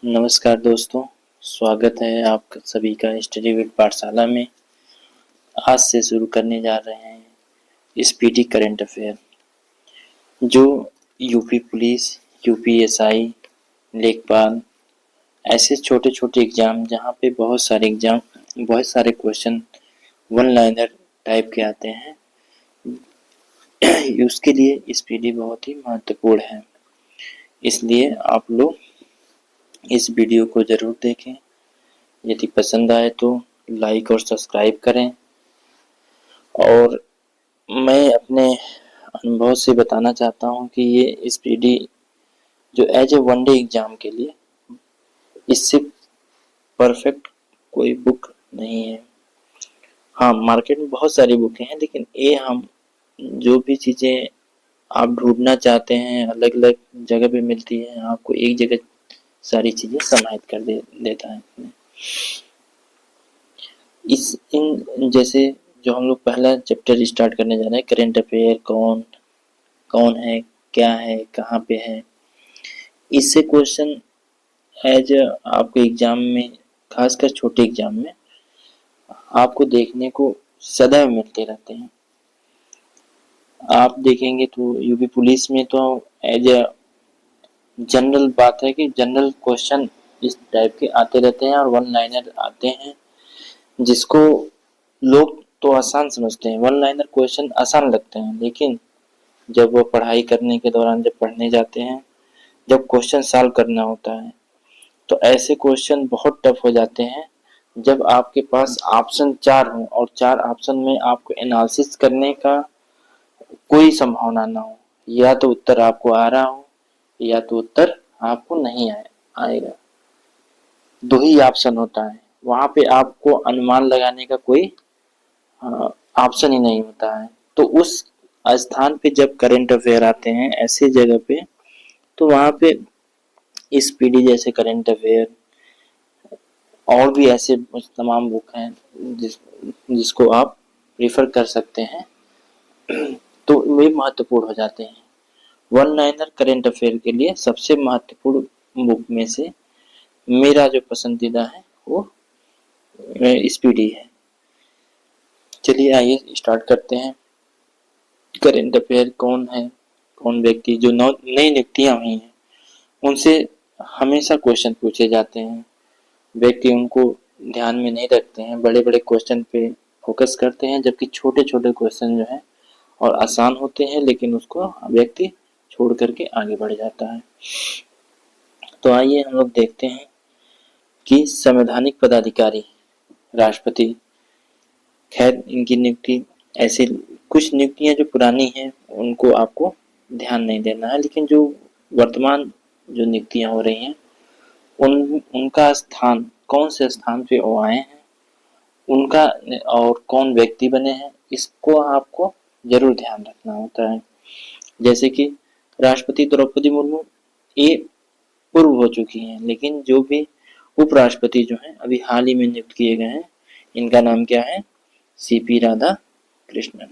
नमस्कार दोस्तों, स्वागत है आप सभी का स्टडी विद पाठशाला में। आज से शुरू करने जा रहे हैं स्पीडी करंट अफेयर, जो यूपी पुलिस, यूपीएसआई, लेखपाल, ऐसे छोटे छोटे एग्जाम जहाँ पे बहुत सारे क्वेश्चन वन लाइनर टाइप के आते हैं, उसके लिए स्पीडी बहुत ही महत्वपूर्ण है। इसलिए आप लोग इस वीडियो को जरूर देखें। यदि पसंद आए तो लाइक और सब्सक्राइब करें। और मैं अपने अनुभव से बताना चाहता हूं कि ये स्पीडी जो as a one day exam के लिए, इससे परफेक्ट कोई बुक नहीं है। हाँ, मार्केट में बहुत सारी बुकें हैं, लेकिन ये हम जो भी चीज़ें आप ढूंढना चाहते हैं अलग अलग जगह पे मिलती है, आपको एक जगह सारी चीज़ें समाहित कर देता है। इन जैसे जो हम लोग पहला चैप्टर स्टार्ट करने जा रहे हैं, करेंट अफेयर कौन है, क्या है, कहाँ पे है, इससे क्वेश्चन एज आपके एग्जाम में, खासकर छोटे एग्जाम में आपको देखने को सदैव मिलते रहते हैं। आप देखेंगे तो यूपी पुलिस में तो एज जनरल बात है कि जनरल क्वेश्चन इस टाइप के आते रहते हैं और वन लाइनर आते हैं, जिसको लोग तो आसान समझते हैं। वन लाइनर क्वेश्चन आसान लगते हैं, लेकिन जब वो पढ़ाई करने के दौरान जब पढ़ने जाते हैं, जब क्वेश्चन सॉल्व करना होता है, तो ऐसे क्वेश्चन बहुत टफ हो जाते हैं। जब आपके पास ऑप्शन 4 हो और 4 ऑप्शन में आपको एनालिसिस करने का कोई संभावना ना हो, या तो उत्तर आपको आ रहा हो या तो उत्तर आपको नहीं आएगा, दो ही ऑप्शन होता है। वहां पे आपको अनुमान लगाने का कोई ऑप्शन ही नहीं होता है। तो उस स्थान पे जब करंट अफेयर आते हैं ऐसे जगह पे, तो वहां पे स्पीडी जैसे करंट अफेयर और भी ऐसे तमाम बुक हैं जिसको आप रेफर कर सकते हैं, तो वे महत्वपूर्ण हो जाते हैं। वन लाइनर करंट अफेयर के लिए सबसे महत्वपूर्ण बुक में से मेरा जो पसंदीदा है वो स्पीडी है। चलिए आइए स्टार्ट करते हैं। करंट अफेयर कौन है, कौन व्यक्ति, जो नई नियुक्तियां हुई हैं उनसे हमेशा क्वेश्चन पूछे जाते हैं। व्यक्ति उनको ध्यान में नहीं रखते हैं, बड़े बड़े क्वेश्चन पे फोकस करते हैं, जबकि छोटे छोटे क्वेश्चन जो है और आसान होते हैं, लेकिन उसको व्यक्ति छोड़ करके आगे बढ़ जाता है। तो आइए हम लोग देखते हैं कि संवैधानिक पदाधिकारी राष्ट्रपति, खैर इनकी नियुक्ति, ऐसे कुछ नियुक्तियां जो पुरानी हैं उनको आपको ध्यान नहीं देना है, लेकिन जो वर्तमान जो नियुक्तियां हो रही हैं उनका स्थान, कौन से स्थान पे वो आए हैं, उनका और कौन व्यक्ति बने हैं, इसको आपको जरूर ध्यान रखना होता है। जैसे कि राष्ट्रपति द्रौपदी मुर्मू ये पूर्व हो चुकी हैं, लेकिन जो भी उपराष्ट्रपति जो हैं अभी हाल ही में नियुक्त किए गए हैं, इनका नाम क्या है, सीपी राधा कृष्णन।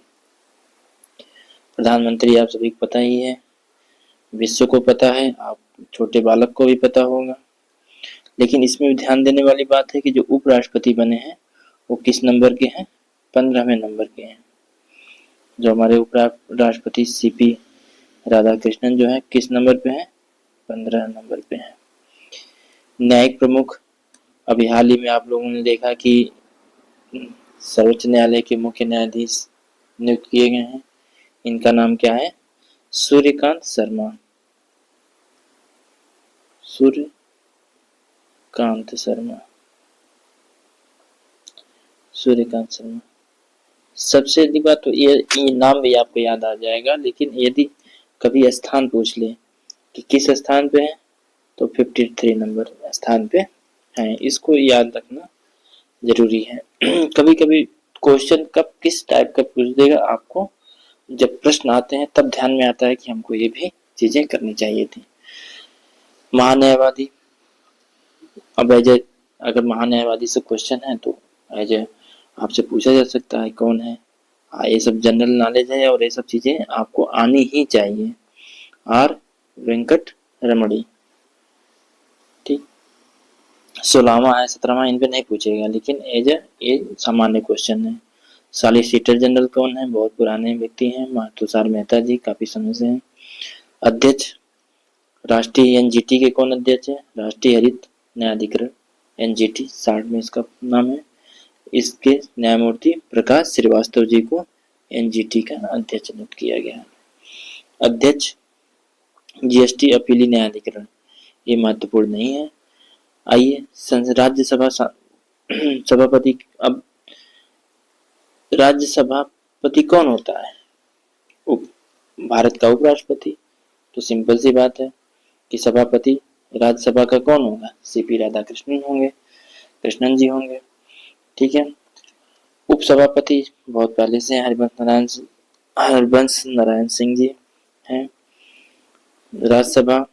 प्रधानमंत्री आप सभी को पता ही है, विश्व को पता है, आप छोटे बालक को भी पता होगा। लेकिन इसमें ध्यान देने वाली बात है कि जो उपराष्ट्रपति बने हैं वो किस नंबर के हैं, 15वें नंबर के हैं। जो हमारे उपराष्ट्रपति सीपी राधाकृष्णन जो है किस नंबर पे हैं, 15 नंबर पे हैं। न्यायिक प्रमुख, अभी हाल ही में आप लोगों ने देखा कि सर्वोच्च न्यायालय के मुख्य न्यायाधीश नियुक्त किए गए हैं, इनका नाम क्या है, सूर्यकांत शर्मा। सूर्यकांत शर्मा। सबसे अधिक बात तो ये नाम भी आपको याद आ जाएगा, लेकिन यदि कभी स्थान पूछ ले कि किस स्थान पे है, तो 53 नंबर स्थान पे है, इसको याद रखना जरूरी है। कभी कभी क्वेश्चन कब किस टाइप का पूछ देगा आपको, जब प्रश्न आते हैं तब ध्यान में आता है कि हमको ये भी चीजें करनी चाहिए थी। महान्यायवादी, अब अगर महान्यायवादी से क्वेश्चन है तो एज आपसे पूछा जा सकता है कौन है। ये सब जनरल नॉलेज है और ये सब चीजें आपको आनी ही चाहिए। आर वेंकट रमणी, ठीक। 16वां है, 17वां इन पे नहीं पूछेगा, लेकिन एज ए सामान्य क्वेश्चन है। सॉलिसिटर जनरल कौन है? बहुत पुराने व्यक्ति हैं, तुषार मेहता जी, काफी समय से हैं। अध्यक्ष राष्ट्रीय एनजीटी के कौन अध्यक्ष है? राष्ट्रीय हरित न्यायाधिकरण, एनजीटी शॉर्ट में इसका नाम है। इसके न्यायमूर्ति प्रकाश श्रीवास्तव जी को एनजीटी का अध्यक्ष नियुक्त किया गया है। अध्यक्ष जीएसटी अपीली न्यायाधिकरण, ये महत्वपूर्ण नहीं है। आइए राज्यसभा सभापति, अब राज्यसभापति कौन होता है? भारत का उपराष्ट्रपति। तो सिंपल सी बात है कि सभापति राज्यसभा का कौन होगा? सीपी राधाकृष्णन होंगे, कृष्णन जी होंगे। ठीक है। उपसभापति बहुत पहले से हरिवंश नारायण सिंह जी हैं। राज्यसभा,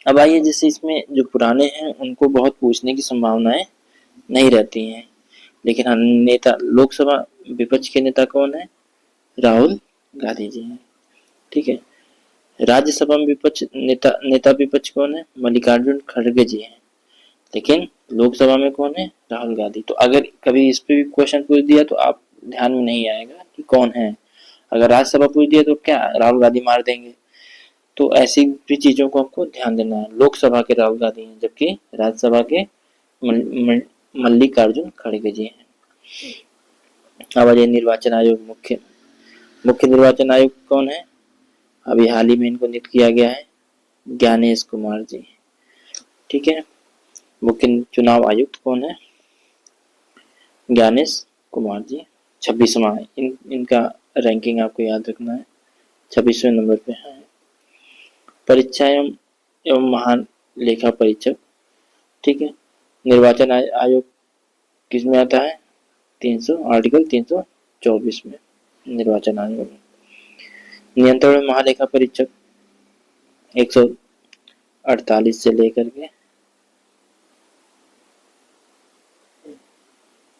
अब आइए, जैसे इसमें जो पुराने हैं उनको बहुत पूछने की संभावनाएं नहीं रहती हैं, लेकिन नेता लोकसभा विपक्ष के नेता कौन है? राहुल गांधी जी हैं। ठीक है। राज्यसभा में विपक्ष नेता विपक्ष कौन है? मल्लिकार्जुन खड़गे जी हैं। लेकिन लोकसभा में कौन है? राहुल गांधी। तो अगर कभी इस पे भी क्वेश्चन पूछ दिया तो आप ध्यान में नहीं आएगा कि कौन है। अगर राज्यसभा पूछ दिया तो क्या राहुल गांधी मार देंगे। तो ऐसी भी चीजों को हमको ध्यान देना है। लोकसभा के राहुल गांधी हैं, जबकि राज्यसभा के मल्लिकार्जुन खड़गे जी हैं। अब निर्वाचन आयोग, मुख्य निर्वाचन आयुक्त कौन है? अभी हाल ही में इनको नियुक्त किया गया है, ज्ञानेश कुमार जी। ठीक है। मुख्य चुनाव आयुक्त कौन है? ज्ञानेश कुमार जी। 26वां है, इनका रैंकिंग आपको याद रखना है, 26वें नंबर पे है। परीक्षा एवं महालेखा परीक्षक। ठीक है। निर्वाचन आयोग किस में आता है? आर्टिकल 324 में निर्वाचन आयोग। नियंत्रण महालेखा परीक्षक 148 से लेकर के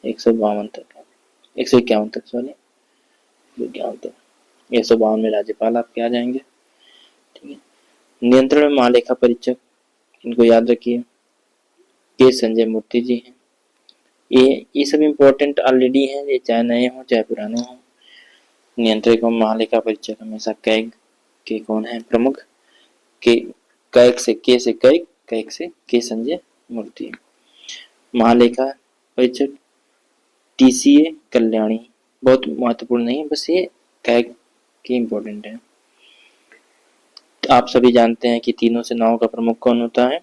152 तक, 151 तक, सॉरी 51 तक, 152 में राज्यपाल आपके आ जाएंगे। ठीक है। नियंत्रण महालेखा परीक्षक, इनको याद रखिए, के संजय मूर्ति जी हैं। ये सब इम्पोर्टेंट ऑलरेडी हैं, ये चाहे नए हो चाहे पुराने हो। नियंत्रक एवं महालेखा परीक्षक हमेशा कैग के कौन है? प्रमुख। के कैग से कैग से के संजय मूर्ति। महालेखा परीक्षक टीसीए कल्याणी, बहुत महत्वपूर्ण नहीं है, बस ये कैग के इम्पोर्टेंट है। आप सभी जानते हैं कि तीनों सेनाओं का प्रमुख कौन होता है?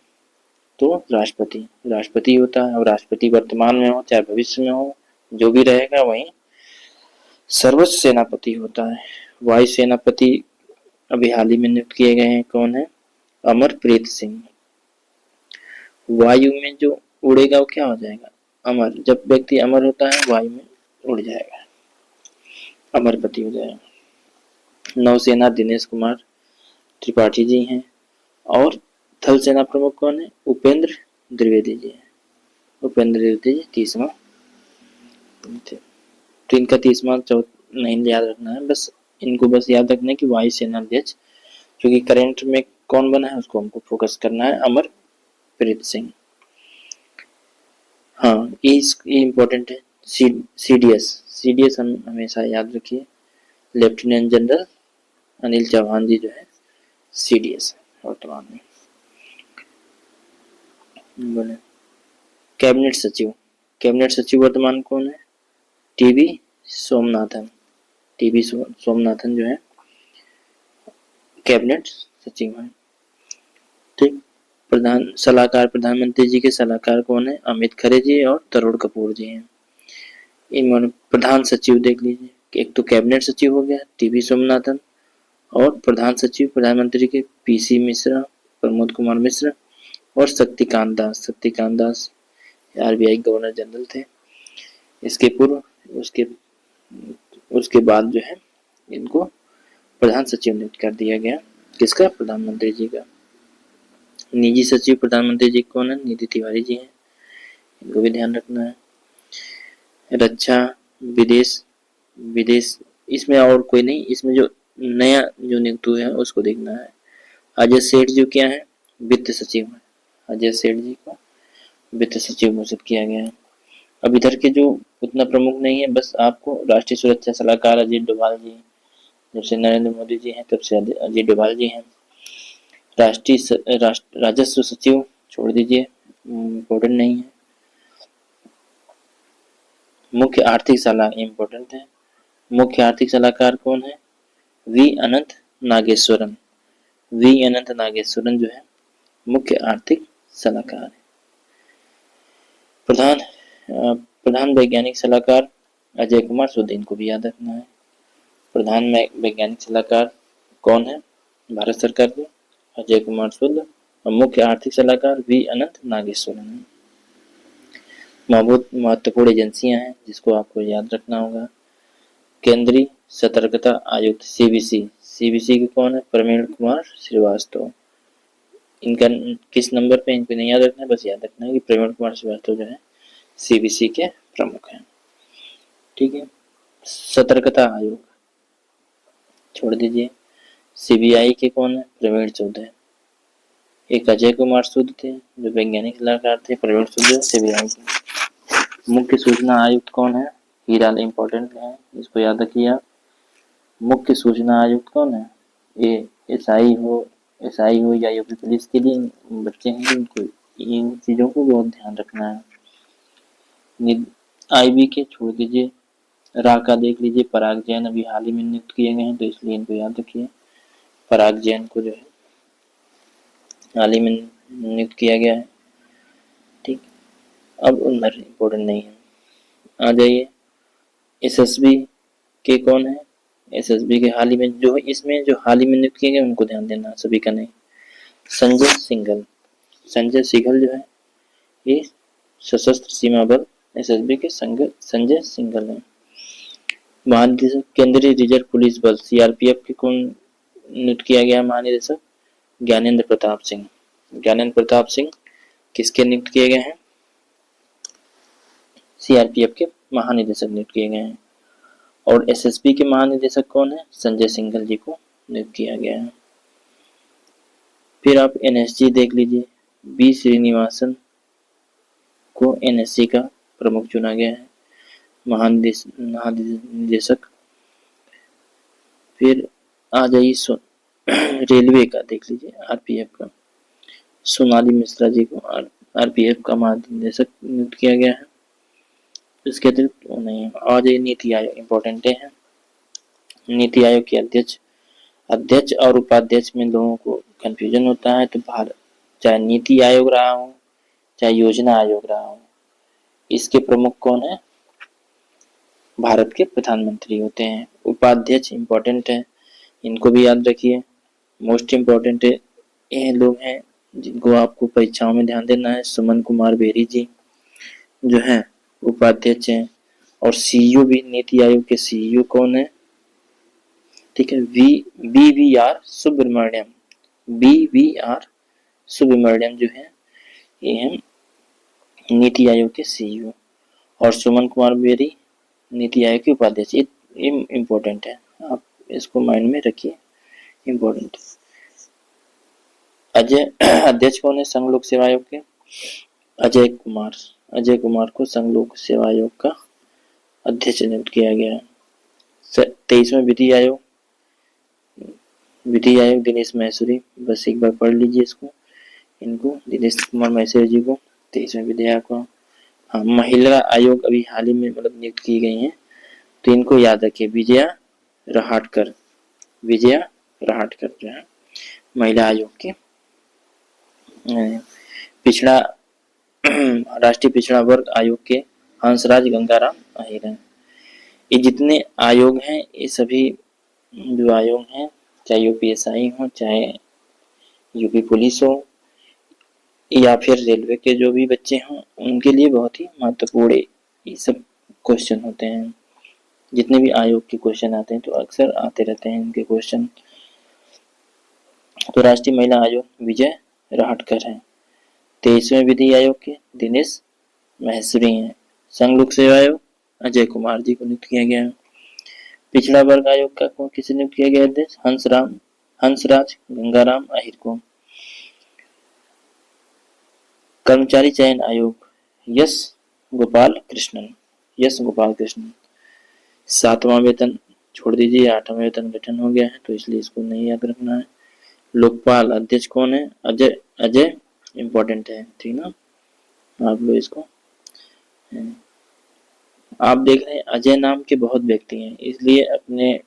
तो राष्ट्रपति होता है। और राष्ट्रपति वर्तमान में हो चाहे भविष्य में हो, जो भी रहेगा वही सर्वोच्च सेनापति होता है। वायु सेनापति अभी हाल ही में नियुक्त किए गए हैं, कौन है? अमरप्रीत सिंह। वायु में जो उड़ेगा वो क्या हो जाएगा? अमर। जब व्यक्ति अमर होता है वायु में उड़ जाएगा, अमरपति हो जाएगा। नौसेना दिनेश कुमार त्रिपाठी जी हैं। और थल सेना प्रमुख कौन है? उपेंद्र द्विवेदी जी हैं। उपेंद्र द्विवेदी जी 30वां थे। तो इनका 30वां नहीं याद रखना है, बस इनको बस याद रखना है कि वायु सेना अध्यक्ष, क्योंकि करंट में कौन बना है उसको हमको फोकस करना है, अमरप्रीत सिंह। हाँ, ये इम्पोर्टेंट है। सीडीएस हम हमेशा याद रखिए, लेफ्टिनेंट जनरल अनिल चौहान जी जो है सीडीएस वर्तमान में। बोले कैबिनेट सचिव वर्तमान कौन है? टीवी सोमनाथन जो है कैबिनेट सचिव है। ठीक। प्रधानमंत्री जी के सलाहकार कौन है? अमित खरे जी और तरुण कपूर जी हैं। इन प्रधान सचिव देख लीजिए, एक तो कैबिनेट सचिव हो गया टीवी सोमनाथन, और प्रधान सचिव प्रधानमंत्री के पीसी मिश्रा, प्रमोद कुमार मिश्रा, और Shaktikanta Das RBI governor general थे। इसके पूर्व उसके बाद जो है इनको प्रधान सचिव नियुक्त कर दिया गया। किसका? प्रधानमंत्री जी का। निजी सचिव प्रधानमंत्री जी कौन है? निधि तिवारी जी हैं, इनको भी ध्यान रखना है। रक्षा विदेश इसमें और कोई नहीं, इसमें जो नया जो नियुक्त हुआ है उसको देखना है। अजय सेठ जी क्या है? वित्त सचिव है। अजय सेठ जी को वित्त सचिव घोषित किया गया है। अब इधर के जो उतना प्रमुख नहीं है, बस आपको राष्ट्रीय सुरक्षा सलाहकार अजीत डोभाल जी, जब से नरेंद्र मोदी जी हैं तब से अजीत डोभाल जी हैं। राजस्व सचिव छोड़ दीजिए, इम्पोर्टेंट नहीं है। मुख्य आर्थिक सलाह इम्पोर्टेंट है। मुख्य आर्थिक सलाहकार कौन है? वी अनंत नागेश्वरन। वी अनंत नागेश्वरन जो है मुख्य आर्थिक सलाहकार है। प्रधान वैज्ञानिक सलाहकार अजय कुमार सूद, इनको भी याद रखना है। प्रधान वैज्ञानिक सलाहकार कौन है? भारत सरकार के अजय कुमार सूद। और मुख्य आर्थिक सलाहकार वी अनंत नागेश्वरन है। बहुत महत्वपूर्ण एजेंसियां हैं जिसको आपको याद रखना होगा। केंद्रीय सतर्कता आयुक्त सीबीसी, सीबीसी के कौन है? प्रवीण कुमार श्रीवास्तव। इनका किस नंबर पे, इनको नहीं याद रखना है, बस याद रखना है कि प्रवीण कुमार श्रीवास्तव जो है सीबीसी के प्रमुख हैं। ठीक है। सतर्कता आयोग छोड़ दीजिए। सीबीआई के कौन है? प्रवीण सूद है। एक अजय कुमार सूद थे जो वैज्ञानिक सलाहकार थे, प्रवीण सूद सीबीआई के। मुख्य सूचना आयुक्त कौन है? हीरालाल, इंपॉर्टेंट है, इसको याद रखिए आप। मुख्य सूचना आयुक्त कौन है? ये एसआई हो या यूपी पुलिस के लिए बच्चे हैं, इनको इन चीजों को बहुत ध्यान रखना है। आईबी के छोड़ दीजिए। रा का देख लीजिए, पराग जैन अभी हाल ही में नियुक्त किए गए हैं, तो इसलिए इनको याद रखिए। पराग जैन को जो है हाल ही में नियुक्त किया गया है। ठीक, अब उधर इम्पोर्टेंट नहीं है। आ जाइए, एसएसबी के कौन है? एसएसबी के हाल ही में जो इसमें जो हाल ही में नियुक्त किए गए उनको ध्यान देना, सभी का नहीं। संजय सिंघल, संजय सिंघल जो है ये सशस्त्र सीमा बल एसएसबी के संजय सिंघल है। महानिदेशक केंद्रीय रिजर्व पुलिस बल सीआरपीएफ के कौन नियुक्त किया गया महानिदेशक? ज्ञानेंद्र प्रताप सिंह। ज्ञानेंद्र प्रताप सिंह किसके नियुक्त किए गए हैं? सीआरपीएफ के महानिदेशक नियुक्त किए गए हैं। और एसएसबी के महानिदेशक कौन है? संजय सिंघल जी को नियुक्त किया गया है। फिर आप एनएसजी देख लीजिए। बी श्रीनिवासन को एनएसजी का प्रमुख चुना गया है, महानिदेशक। फिर आ जाइए रेलवे का देख लीजिए, आरपीएफ का सोनाली मिश्रा जी को आरपीएफ का महानिदेशक नियुक्त किया गया है। इसके अतिरिक्त नहीं है। आ जाइए नीति आयोग, इम्पोर्टेंट है। नीति आयोग के अध्यक्ष और उपाध्यक्ष में लोगों को कंफ्यूजन होता है, तो चाहे नीति आयोग रहा हो चाहे योजना आयोग रहा हो, इसके प्रमुख कौन है? भारत के प्रधानमंत्री होते हैं। उपाध्यक्ष इम्पोर्टेंट है, इनको भी याद रखिए। मोस्ट इम्पोर्टेंट ये लोग हैं जिनको आपको परीक्षाओं में ध्यान देना है। सुमन कुमार बेरी जी जो है उपाध्यक्ष हैं। और सीईओ भी, नीति आयोग के सीईओ कौन है? ठीक है, बीवीआर सुब्रमण्यम। बीवीआर सुब्रमण्यम जो है ये है नीति आयोग के सीईओ। और सुमन कुमार बेरी नीति आयोग के उपाध्यक्ष। ये इम्पोर्टेंट है, आप इसको माइंड में रखिए, इम्पोर्टेंट। अध्यक्ष कौन है संघ लोक सेवा आयोग के? अजय कुमार को संघ लोक सेवा आयोग का अध्यक्ष नियुक्त किया गया है। 23वां विधि आयोग दिनेश महेश्वरी, बस एक बार पढ़ लीजिए इसको, इनको दिनेश कुमार महेश्वरी जी को 23वें विधि आयोग को। हाँ, महिला आयोग अभी हाल ही में मतलब नियुक्त की गई हैं, तो इनको याद रखिए। विजया रहाटकर जो है महिला आयोग के। पिछड़ा राष्ट्रीय पिछड़ा वर्ग आयोग के हंसराज गंगाराम अहिर हैं। ये जितने आयोग हैं, ये सभी जो आयोग हैं, चाहे यूपीएसआई हो, चाहे यूपी पुलिस हो, या फिर रेलवे के जो भी बच्चे हों, उनके लिए बहुत ही महत्वपूर्ण ये सब क्वेश्चन होते हैं। जितने भी आयोग के क्वेश्चन आते हैं तो अक्सर आते रहते हैं इनके क्वेश्चन। तो राष्ट्रीय महिला आयोग विजय रहाटकर है। 23वें विधि आयोग के दिनेश महेश्वरी हैं। संघ लोक सेवा आयोग अजय कुमार जी को नियुक्त किया गया है। पिछड़ा वर्ग आयोग का कौन किसे नियुक्त किया गया अध्यक्ष? हंसराज गंगाराम अहिर को। कर्मचारी चयन आयोग यस गोपाल कृष्णन, यस गोपाल कृष्णन। 7वां वेतन छोड़ दीजिए, 8वां वेतन गठन हो गया है तो इसलिए इसको नहीं याद रखना है। लोकपाल अध्यक्ष कौन है? अजय, अजय इंपॉर्टेंट है, ठीक ना, आप लोग इसको, आप देख रहे हैं अजय नाम के बहुत व्यक्ति हैं, इसलिए अपने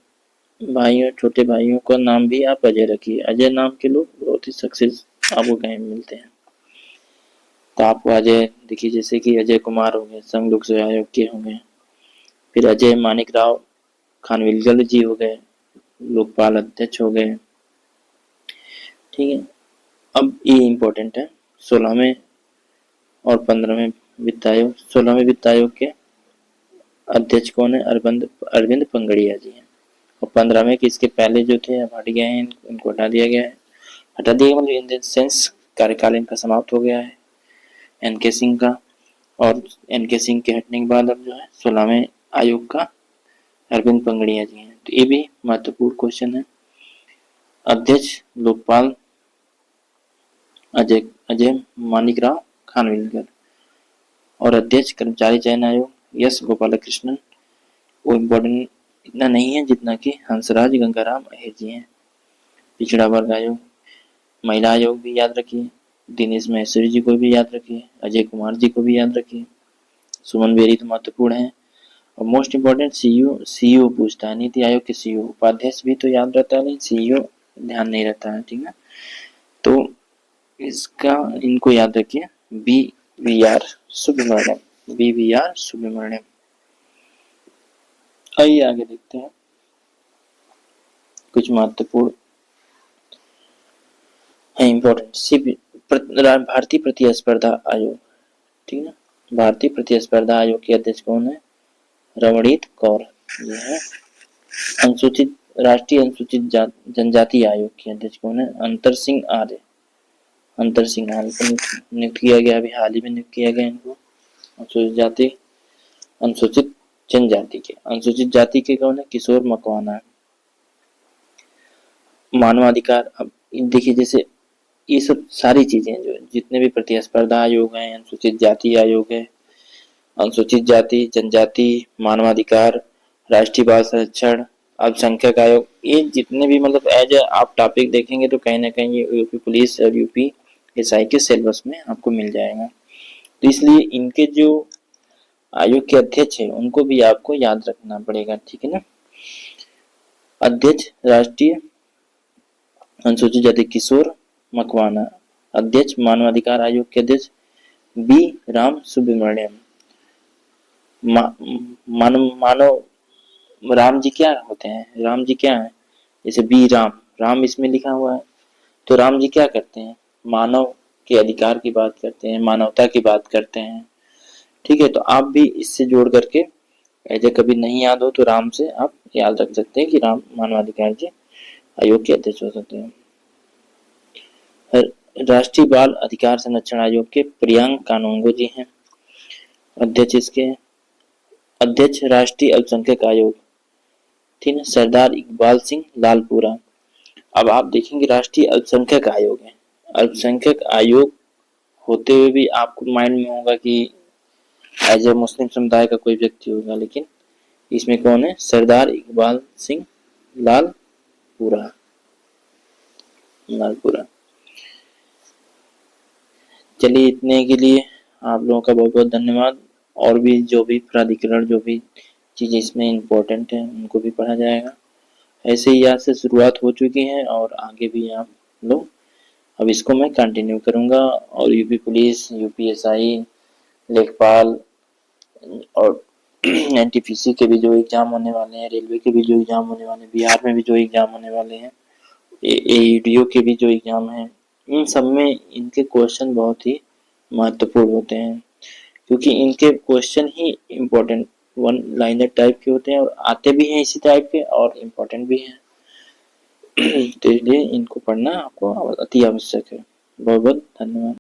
भाइयों, छोटे भाइयों का नाम भी आप अजय रखिए। अजय नाम के लोग बहुत ही सक्सेस आपको कहीं मिलते हैं। तो आपको अजय देखिए, जैसे कि अजय कुमार हो गए, संघ लोक सेवा आयोग के हो गए, फिर अजय मानिक राव खानविलकर जी हो गए, लोकपाल अध्यक्ष हो गए, ठीक है। अब ये इम्पोर्टेंट है, 16वें और 15वें वित्त आयोग। 16वें वित्त आयोग के अध्यक्ष कौन है? अरविंद पंगड़िया जी हैं। और 15वें के इसके पहले जो थे अब हट गए हैं, इनको हटा दिया गया है। हटा दिया मतलब इन द सेंस कार्यकाल इनका समाप्त हो गया है, एनके सिंह का। और एनके सिंह के हटने के बाद अब जो है 16वें आयोग का अरविंद पंगड़िया जी हैं। तो ये भी महत्वपूर्ण क्वेश्चन है। अध्यक्ष लोकपाल अजय अजय मानिक राव खानविलकर, और अध्यक्ष कर्मचारी चयन आयोग यस गोपाल कृष्णन। वो इम्पोर्टेंट इतना नहीं है जितना कि हंसराज गंगाराम अहिर जी हैं। पिछड़ा वर्ग आयोग, महिला आयोग भी याद रखिए, दिनेश महेश्वरी जी को भी याद रखिए, अजय कुमार जी को भी याद रखिए, सुमन बेरी तो महत्वपूर्ण है। और मोस्ट इम्पोर्टेंट सीईओ पूछता है, नीति आयोग के सीईओ। उपाध्यक्ष भी तो याद रहता है लेकिन सीईओ ध्यान नहीं रहता है, ठीक है। तो इसका इनको याद रखिए, BVR सुब्रमण्यम, BVR सुब्रमण्यम। आइए आगे देखते हैं कुछ महत्वपूर्ण है इम्पोर्टेंट। भारतीय प्रतिस्पर्धा आयोग, ठीक है। भारतीय प्रतिस्पर्धा आयोग के अध्यक्ष कौन है? रमणीत कौर ये है। अनुसूचित राष्ट्रीय अनुसूचित जनजाति आयोग के अध्यक्ष कौन है? अंतर सिंह आर्य, अंतर सिंह आर्य को नियुक्त किया गया, अभी हाल ही में नियुक्त किया गया इनको। अनुसूचित जाति, अनुसूचित जनजाति के, अनुसूचित जाति के कौन है? किशोर मकवाना। मानवाधिकार, अब देखिए जैसे ये सब सारी चीजें जो जितने भी प्रतिस्पर्धा आयोग हैं, अनुसूचित जाति आयोग है, अनुसूचित जाति जनजाति, मानवाधिकार, राष्ट्रीय बाल संरक्षण, अल्पसंख्यक आयोग, ये जितने भी मतलब एज आप टॉपिक देखेंगे तो कहीं ना कहीं ये यूपी पुलिस और UPSI के सिलेबस में आपको मिल जाएगा। तो इसलिए इनके जो आयोग के अध्यक्ष है उनको भी आपको याद रखना पड़ेगा, ठीक है ना। अध्यक्ष राष्ट्रीय अनुसूचित जाति किशोर मकवाना, अध्यक्ष मानवाधिकार आयोग के अध्यक्ष B राम सुब्रमण्यम। मानव राम जी क्या होते हैं? राम जी क्या है? जैसे बी राम इसमें लिखा हुआ है, तो राम जी क्या करते हैं? मानव के अधिकार की बात करते हैं, मानवता की बात करते हैं, ठीक है। तो आप भी इससे जोड़ करके ऐसे कभी नहीं याद हो तो राम से आप याद रख सकते हैं कि राम मानवाधिकार जी आयोग के अध्यक्ष हो सकते हैं। राष्ट्रीय बाल अधिकार संरक्षण आयोग के प्रियांक कानूनगो जी हैं अध्यक्ष। इसके अध्यक्ष राष्ट्रीय अल्पसंख्यक आयोग, ठीक है, सरदार इकबाल सिंह लालपुरा। अब आप देखेंगे राष्ट्रीय अल्पसंख्यक आयोग है, अल्पसंख्यक आयोग होते हुए भी आपको माइंड में होगा कि एज ए मुस्लिम समुदाय का कोई व्यक्ति होगा, लेकिन इसमें कौन है? सरदार इकबाल सिंह लालपुरा, लालपुरा। चलिए इतने के लिए आप लोगों का बहुत बहुत धन्यवाद। और भी जो भी प्राधिकरण, जो भी चीज़ें इसमें इम्पोर्टेंट है उनको भी पढ़ा जाएगा। ऐसे ही यहाँ से शुरुआत हो चुकी है और आगे भी आप लोग, अब इसको मैं कंटिन्यू करूँगा। और यूपी पुलिस, UPSI, लेखपाल और NTPC के भी जो एग्ज़ाम होने वाले हैं, रेलवे के भी जो एग्ज़ाम होने वाले हैं, बिहार में भी जो एग्ज़ाम होने वाले हैं, AEDO के भी जो एग्ज़ाम हैं, इन सब में इनके क्वेश्चन बहुत ही महत्वपूर्ण होते हैं, क्योंकि इनके क्वेश्चन ही इम्पोर्टेंट वन लाइनर टाइप के होते हैं और आते भी हैं इसी टाइप के और इम्पोर्टेंट भी हैं। तो इसलिए इनको पढ़ना आपको अति आवश्यक है। बहुत बहुत धन्यवाद।